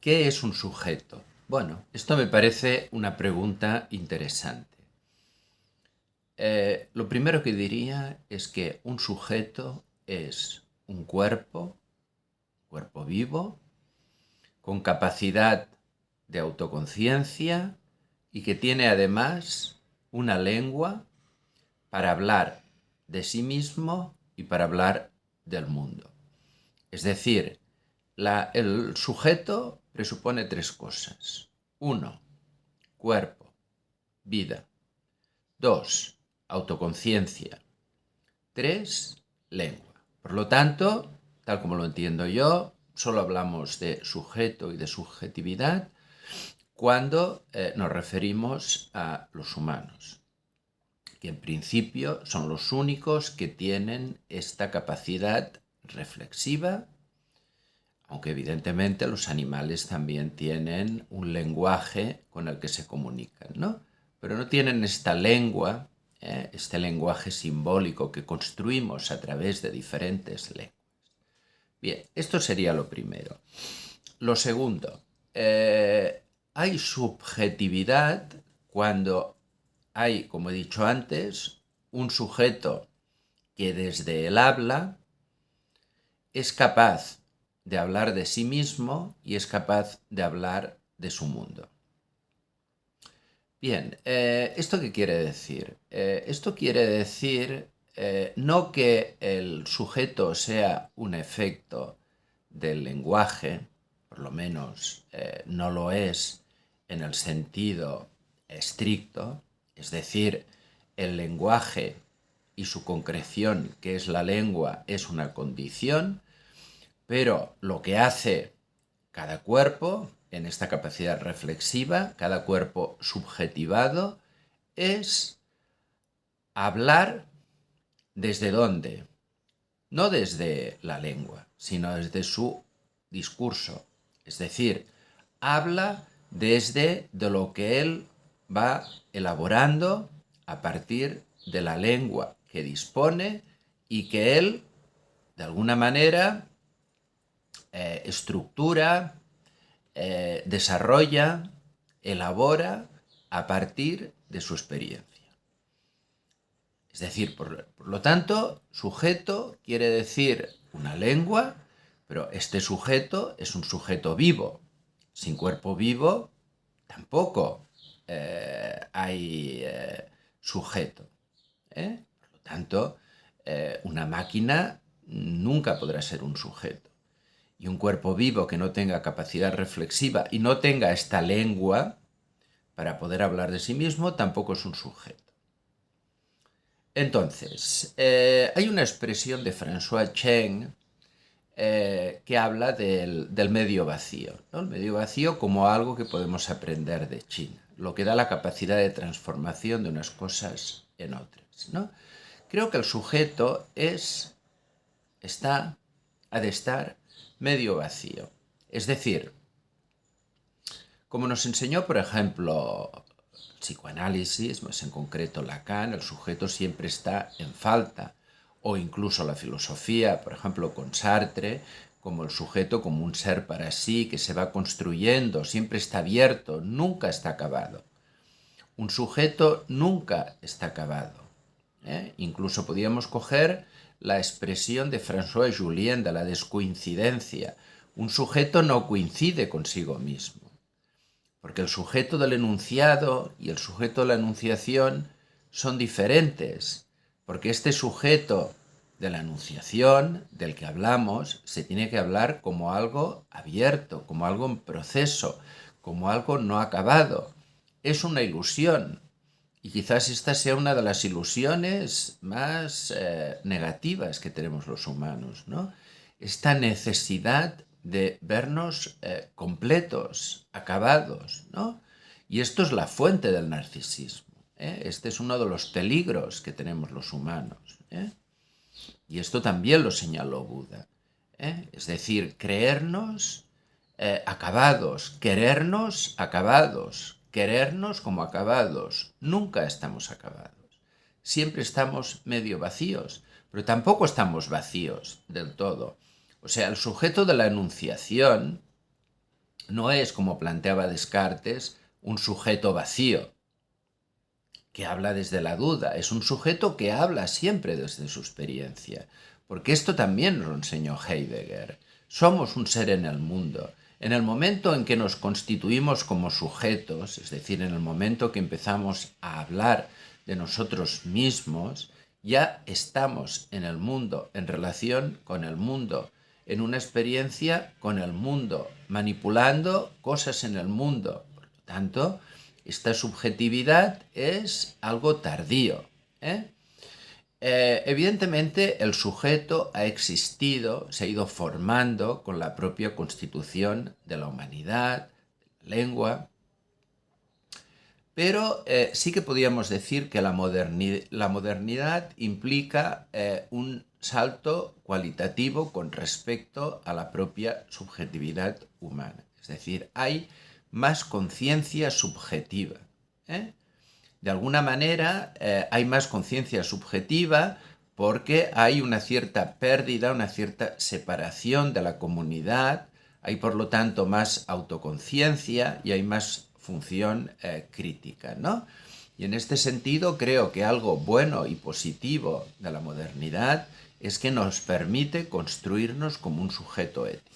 ¿Qué es un sujeto? Bueno, esto me parece una pregunta interesante. Lo primero que diría es que un sujeto es un cuerpo vivo, con capacidad de autoconciencia y que tiene además una lengua para hablar de sí mismo y para hablar del mundo. Es decir, el sujeto presupone tres cosas. 1, cuerpo, vida. 2, autoconciencia. 3, lengua. Por lo tanto, tal como lo entiendo yo, solo hablamos de sujeto y de subjetividad cuando nos referimos a los humanos, que en principio son los únicos que tienen esta capacidad reflexiva, aunque evidentemente los animales también tienen un lenguaje con el que se comunican, ¿no? Pero no tienen esta lengua, este lenguaje simbólico que construimos a través de diferentes lenguas. Bien, esto sería lo primero. Lo segundo, hay subjetividad cuando hay, como he dicho antes, un sujeto que desde el habla es capaz de hablar de sí mismo y es capaz de hablar de su mundo. Bien, ¿esto qué quiere decir? Esto quiere decir no que el sujeto sea un efecto del lenguaje, por lo menos no lo es en el sentido estricto, es decir, el lenguaje y su concreción, que es la lengua, es una condición, pero lo que hace cada cuerpo en esta capacidad reflexiva, cada cuerpo subjetivado, es hablar desde dónde, no desde la lengua, sino desde su discurso. Es decir, habla desde de lo que él va elaborando a partir de la lengua que dispone y que él, de alguna manera, estructura, desarrolla, elabora a partir de su experiencia. Es decir, por lo tanto, sujeto quiere decir una lengua, pero este sujeto es un sujeto vivo. Sin cuerpo vivo tampoco hay sujeto. Por lo tanto, una máquina nunca podrá ser un sujeto. Y un cuerpo vivo que no tenga capacidad reflexiva y no tenga esta lengua para poder hablar de sí mismo tampoco es un sujeto. Entonces, hay una expresión de François Cheng que habla del medio vacío, ¿no? El medio vacío como algo que podemos aprender de China, lo que da la capacidad de transformación de unas cosas en otras, ¿no? Creo que el sujeto ha de estar medio vacío. Es decir, como nos enseñó, por ejemplo, el psicoanálisis, más en concreto Lacan, el sujeto siempre está en falta, o incluso la filosofía, por ejemplo, con Sartre, como el sujeto como un ser para sí, que se va construyendo, siempre está abierto, nunca está acabado. Un sujeto nunca está acabado. Incluso podríamos coger la expresión de François Julien de la descoincidencia. Un sujeto no coincide consigo mismo. Porque el sujeto del enunciado y el sujeto de la enunciación son diferentes. Porque este sujeto de la enunciación, del que hablamos, se tiene que hablar como algo abierto, como algo en proceso, como algo no acabado. Es una ilusión. Y quizás esta sea una de las ilusiones más negativas que tenemos los humanos, ¿no? Esta necesidad de vernos completos, acabados, ¿no? Y esto es la fuente del narcisismo. Este es uno de los peligros que tenemos los humanos. Y esto también lo señaló Buda. Es decir, creernos acabados, querernos como acabados. Nunca estamos acabados. Siempre estamos medio vacíos, pero tampoco estamos vacíos del todo. O sea, el sujeto de la enunciación no es, como planteaba Descartes, un sujeto vacío, que habla desde la duda, es un sujeto que habla siempre desde su experiencia, porque esto también lo enseñó Heidegger. Somos un ser en el mundo. En el momento en que nos constituimos como sujetos, es decir, en el momento que empezamos a hablar de nosotros mismos, ya estamos en el mundo, en relación con el mundo, en una experiencia con el mundo, manipulando cosas en el mundo. Por lo tanto, esta subjetividad es algo tardío, ¿eh? Evidentemente el sujeto ha existido, se ha ido formando con la propia constitución de la humanidad, de la lengua, pero sí que podríamos decir que la modernidad implica un salto cualitativo con respecto a la propia subjetividad humana. Es decir, hay más conciencia subjetiva, ¿eh? De alguna manera hay más conciencia subjetiva porque hay una cierta pérdida, una cierta separación de la comunidad, hay por lo tanto más autoconciencia y hay más función crítica, ¿no? Y en este sentido creo que algo bueno y positivo de la modernidad es que nos permite construirnos como un sujeto ético.